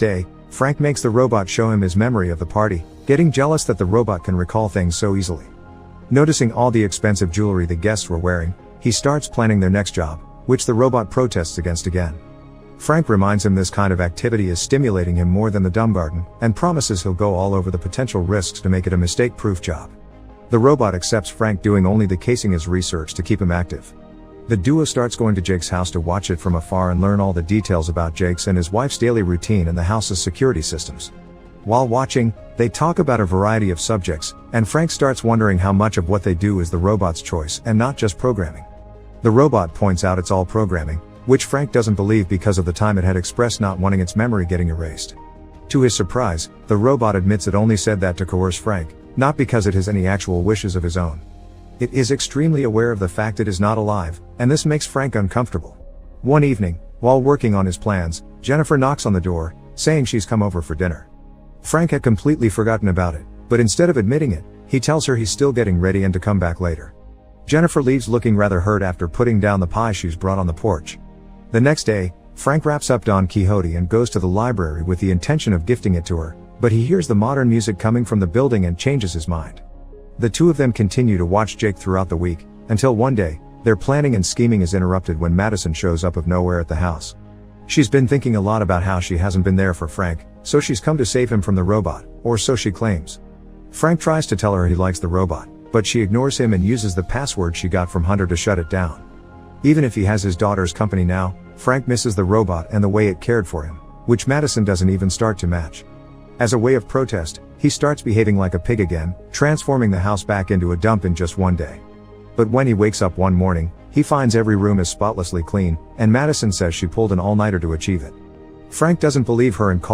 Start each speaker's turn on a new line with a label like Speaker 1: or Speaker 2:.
Speaker 1: day, Frank makes the robot show him his memory of the party, getting jealous that the robot can recall things so easily. Noticing all the expensive jewelry the guests were wearing, he starts planning their next job, which the robot protests against again. Frank reminds him this kind of activity is stimulating him more than the dumb garden, and promises he'll go all over the potential risks to make it a mistake-proof job. The robot accepts Frank doing only the casing as research to keep him active. The duo starts going to Jake's house to watch it from afar and learn all the details about Jake's and his wife's daily routine and the house's security systems. While watching, they talk about a variety of subjects, and Frank starts wondering how much of what they do is the robot's choice and not just programming. The robot points out it's all programming, which Frank doesn't believe because of the time it had expressed not wanting its memory getting erased. To his surprise, the robot admits it only said that to coerce Frank, not because it has any actual wishes of his own. It is extremely aware of the fact it is not alive, and this makes Frank uncomfortable. One evening, while working on his plans, Jennifer knocks on the door, saying she's come over for dinner. Frank had completely forgotten about it, but instead of admitting it, he tells her he's still getting ready and to come back later. Jennifer leaves looking rather hurt after putting down the pie she's brought on the porch. The next day, Frank wraps up Don Quixote and goes to the library with the intention of gifting it to her, but he hears the modern music coming from the building and changes his mind. The two of them continue to watch Jake throughout the week, until one day, their planning and scheming is interrupted when Madison shows up of nowhere at the house. She's been thinking a lot about how she hasn't been there for Frank, so she's come to save him from the robot, or so she claims. Frank tries to tell her he likes the robot, but she ignores him and uses the password she got from Hunter to shut it down. Even if he has his daughter's company now, Frank misses the robot and the way it cared for him, which Madison doesn't even start to match. As a way of protest, he starts behaving like a pig again, transforming the house back into a dump in just one day. But when he wakes up one morning, he finds every room is spotlessly clean, and Madison says she pulled an all-nighter to achieve it. Frank doesn't believe her and calls